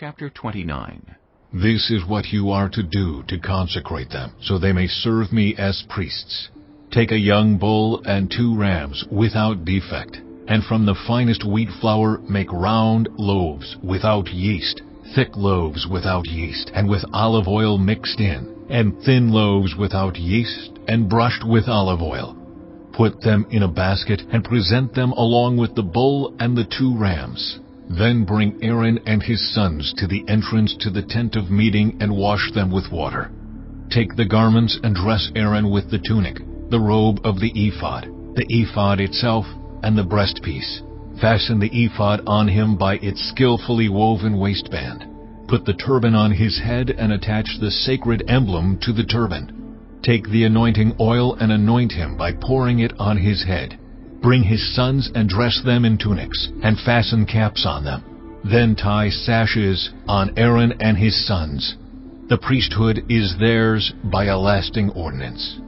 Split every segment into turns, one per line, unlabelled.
Chapter 29.
This is what you are to do to consecrate them, so they may serve me as priests. Take a young bull and 2 rams without defect, and from the finest wheat flour make round loaves without yeast, thick loaves without yeast, and with olive oil mixed in, and thin loaves without yeast, and brushed with olive oil. Put them in a basket, and present them along with the bull and the 2 rams. Then bring Aaron and his sons to the entrance to the tent of meeting and wash them with water. Take the garments and dress Aaron with the tunic, the robe of the the ephod itself, and the breastpiece. Fasten the ephod on him by its skillfully woven waistband. Put the turban on his head and attach the sacred emblem to the turban. Take the anointing oil and anoint him by pouring it on his head. Bring his sons and dress them in tunics, and fasten caps on them. Then tie sashes on Aaron and his sons. The priesthood is theirs by a lasting ordinance.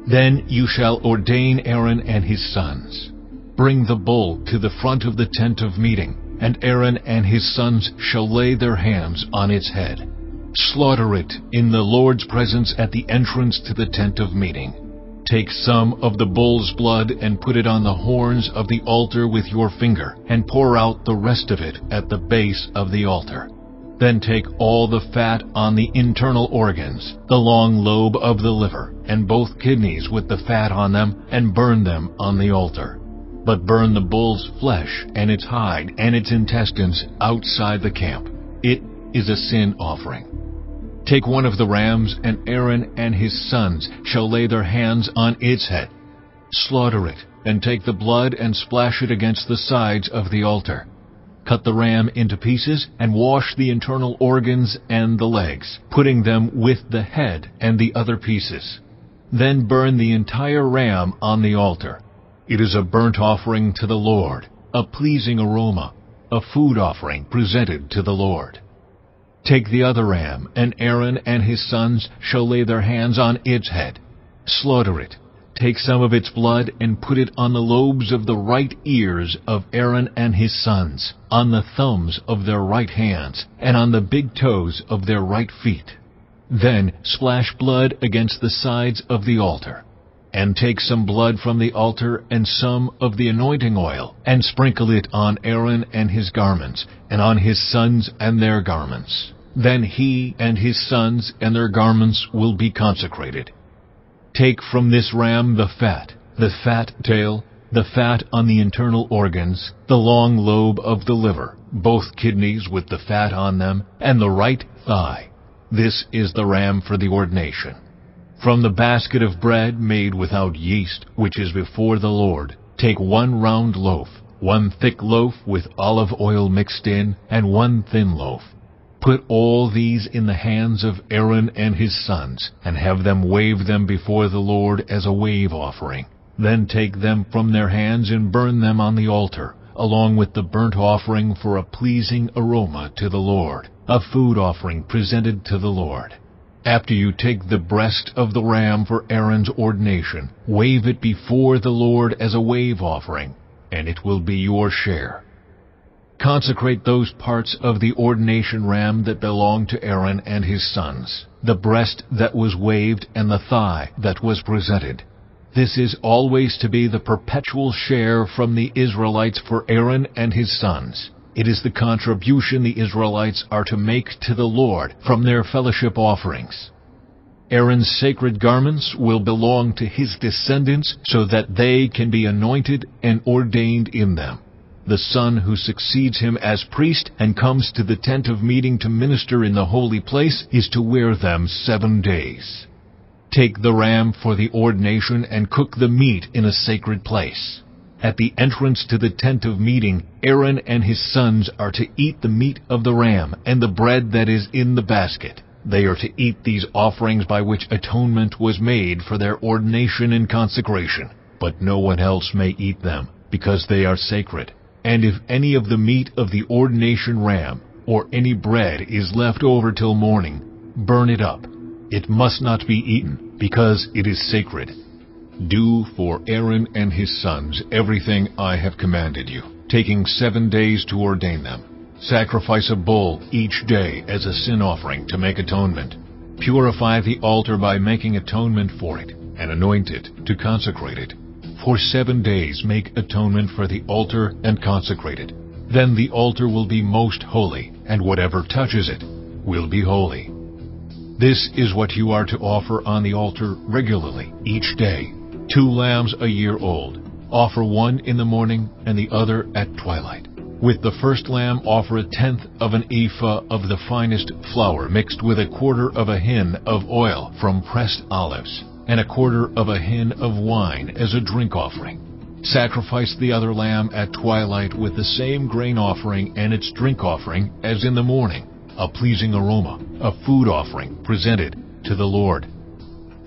Then you shall ordain Aaron and his sons. Bring the bull to the front of the tent of meeting, and Aaron and his sons shall lay their hands on its head. Slaughter it in the Lord's presence at the entrance to the tent of meeting. Take some of the bull's blood and put it on the horns of the altar with your finger, and pour out the rest of it at the base of the altar. Then take all the fat on the internal organs, the long lobe of the liver, and both kidneys with the fat on them, and burn them on the altar. But burn the bull's flesh and its hide and its intestines outside the camp. It is a sin offering. Take one of the rams, and Aaron and his sons shall lay their hands on its head. Slaughter it, and take the blood and splash it against the sides of the altar. Cut the ram into pieces, and wash the internal organs and the legs, putting them with the head and the other pieces. Then burn the entire ram on the altar. It is a burnt offering to the Lord, a pleasing aroma, a food offering presented to the Lord. Take the other ram, and Aaron and his sons shall lay their hands on its head. Slaughter it. Take some of its blood and put it on the lobes of the right ears of Aaron and his sons, on the thumbs of their right hands, and on the big toes of their right feet. Then splash blood against the sides of the altar. And take some blood from the altar and some of the anointing oil, and sprinkle it on Aaron and his garments, and on his sons and their garments. Then he and his sons and their garments will be consecrated. Take from this ram the fat tail, the fat on the internal organs, the long lobe of the liver, both kidneys with the fat on them, and the right thigh. This is the ram for the ordination. From the basket of bread made without yeast, which is before the Lord, take 1 round loaf, 1 thick loaf with olive oil mixed in, and 1 thin loaf. Put all these in the hands of Aaron and his sons, and have them wave them before the Lord as a wave offering. Then take them from their hands and burn them on the altar, along with the burnt offering for a pleasing aroma to the Lord, a food offering presented to the Lord. After you take the breast of the ram for Aaron's ordination, wave it before the Lord as a wave offering, and it will be your share. Consecrate those parts of the ordination ram that belong to Aaron and his sons, the breast that was waved and the thigh that was presented. This is always to be the perpetual share from the Israelites for Aaron and his sons. It is the contribution the Israelites are to make to the Lord from their fellowship offerings. Aaron's sacred garments will belong to his descendants so that they can be anointed and ordained in them. The son who succeeds him as priest and comes to the tent of meeting to minister in the holy place is to wear them 7 days. Take the ram for the ordination and cook the meat in a sacred place. At the entrance to the tent of meeting, Aaron and his sons are to eat the meat of the ram and the bread that is in the basket. They are to eat these offerings by which atonement was made for their ordination and consecration. But no one else may eat them, because they are sacred. And if any of the meat of the ordination ram or any bread is left over till morning, burn it up. It must not be eaten, because it is sacred. Do for Aaron and his sons everything I have commanded you, taking 7 days to ordain them. Sacrifice a bull each day as a sin offering to make atonement. Purify the altar by making atonement for it, and anoint it to consecrate it. For 7 days make atonement for the altar and consecrate it. Then the altar will be most holy, and whatever touches it will be holy. This is what you are to offer on the altar regularly each day: 2 lambs a year old. Offer one in the morning and the other at twilight. With the first lamb offer 1/10 of an ephah of the finest flour mixed with 1/4 of a hin of oil from pressed olives, and 1/4 of a hin of wine as a drink offering. Sacrifice the other lamb at twilight with the same grain offering and its drink offering as in the morning, a pleasing aroma, a food offering presented to the Lord.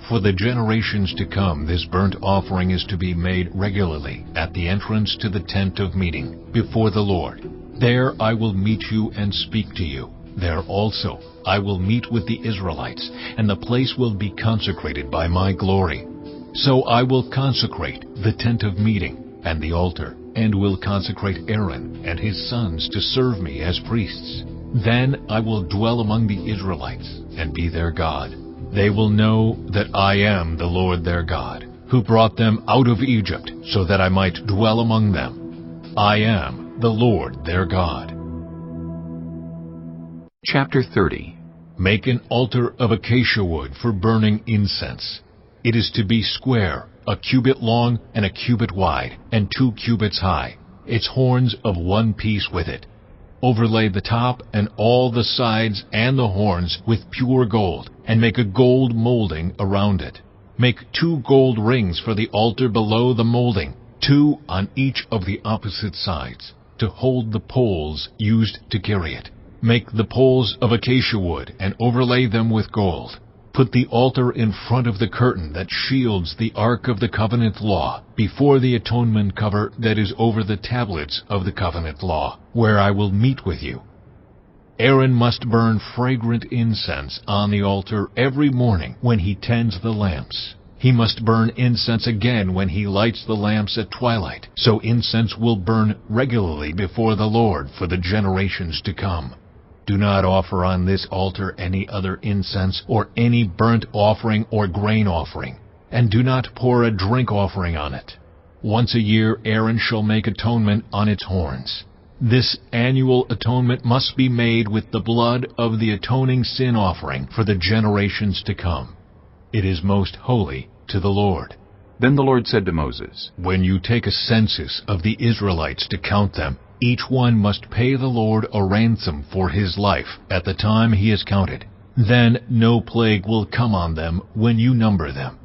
For the generations to come, this burnt offering is to be made regularly at the entrance to the tent of meeting before the Lord. There I will meet you and speak to you. There also I will meet with the Israelites, and the place will be consecrated by my glory. So I will consecrate the tent of meeting and the altar, and will consecrate Aaron and his sons to serve me as priests. Then I will dwell among the Israelites and be their God. They will know that I am the Lord their God, who brought them out of Egypt, so that I might dwell among them. I am the Lord their God.
Chapter 30.
Make an altar of acacia wood for burning incense. It is to be square, 1 cubit long and 1 cubit wide, and 2 cubits high, its horns of 1 piece with it. Overlay the top and all the sides and the horns with pure gold, and make a gold molding around it. Make 2 gold rings for the altar below the molding, 2 on each of the opposite sides, to hold the poles used to carry it. Make the poles of acacia wood and overlay them with gold. Put the altar in front of the curtain that shields the Ark of the Covenant Law, before the atonement cover that is over the tablets of the Covenant Law, where I will meet with you. Aaron must burn fragrant incense on the altar every morning when he tends the lamps. He must burn incense again when he lights the lamps at twilight, so incense will burn regularly before the Lord for the generations to come. Do not offer on this altar any other incense or any burnt offering or grain offering, and do not pour a drink offering on it. Once a year Aaron shall make atonement on its horns. This annual atonement must be made with the blood of the atoning sin offering for the generations to come. It is most holy to the Lord.
Then the Lord said to Moses,
When you take a census of the Israelites to count them, each one must pay the Lord a ransom for his life at the time he is counted. Then no plague will come on them when you number them.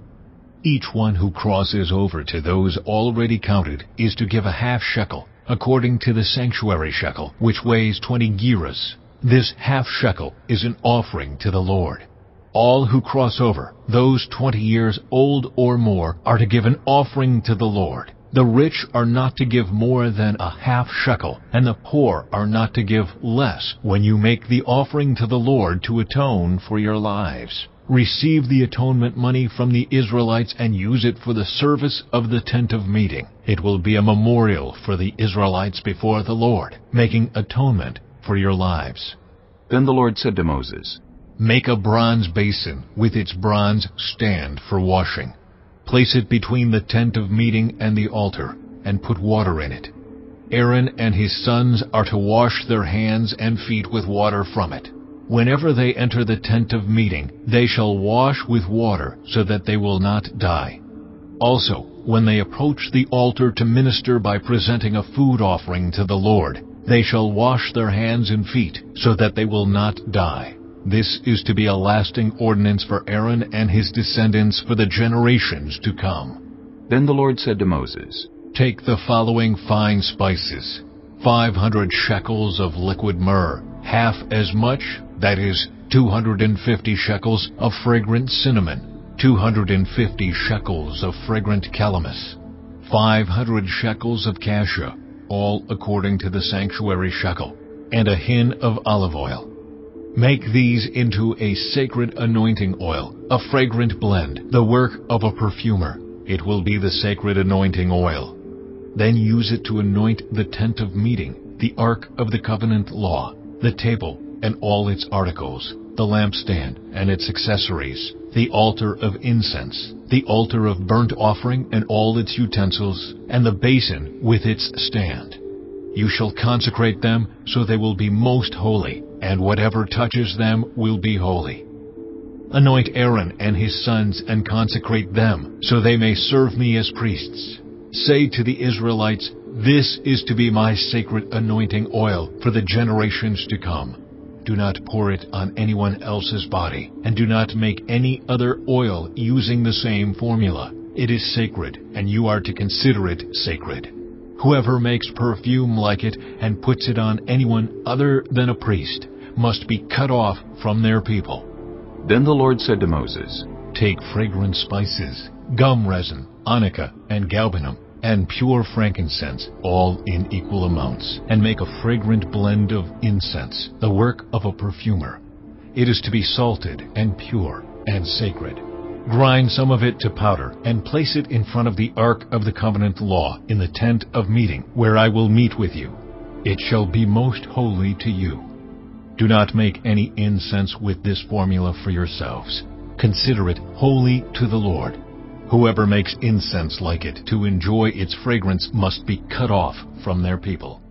Each one who crosses over to those already counted is to give a half shekel, according to the sanctuary shekel, which weighs 20 gerahs. This half shekel is an offering to the Lord. All who cross over, those 20 years old or more, are to give an offering to the Lord. The rich are not to give more than a half shekel, and the poor are not to give less when you make the offering to the Lord to atone for your lives. Receive the atonement money from the Israelites and use it for the service of the tent of meeting. It will be a memorial for the Israelites before the Lord, making atonement for your lives.
Then the Lord said to Moses,
Make a bronze basin with its bronze stand for washing. Place it between the tent of meeting and the altar, and put water in it. Aaron and his sons are to wash their hands and feet with water from it. Whenever they enter the tent of meeting, they shall wash with water, so that they will not die. Also, when they approach the altar to minister by presenting a food offering to the Lord, they shall wash their hands and feet, so that they will not die. This is to be a lasting ordinance for Aaron and his descendants for the generations to come.
Then the Lord said to Moses,
Take the following fine spices: 500 shekels of liquid myrrh, half as much, that is, 250 shekels of fragrant cinnamon, 250 shekels of fragrant calamus, 500 shekels of cassia, all according to the sanctuary shekel, and a hin of olive oil. Make these into a sacred anointing oil, a fragrant blend, the work of a perfumer. It will be the sacred anointing oil. Then use it to anoint the tent of meeting, the Ark of the Covenant law, the table and all its articles, the lampstand and its accessories, the altar of incense, the altar of burnt offering and all its utensils, and the basin with its stand. You shall consecrate them so they will be most holy, and whatever touches them will be holy. Anoint Aaron and his sons and consecrate them, so they may serve me as priests. Say to the Israelites, "This is to be my sacred anointing oil for the generations to come." Do not pour it on anyone else's body, and do not make any other oil using the same formula. It is sacred, and you are to consider it sacred. Whoever makes perfume like it and puts it on anyone other than a priest must be cut off from their people.
Then the Lord said to Moses,
Take fragrant spices, gum resin, onycha, and galbanum, and pure frankincense, all in equal amounts, and make a fragrant blend of incense, the work of a perfumer. It is to be salted and pure and sacred. Grind some of it to powder, and place it in front of the Ark of the Covenant law in the tent of meeting, where I will meet with you. It shall be most holy to you. Do not make any incense with this formula for yourselves. Consider it holy to the Lord. Whoever makes incense like it to enjoy its fragrance must be cut off from their people.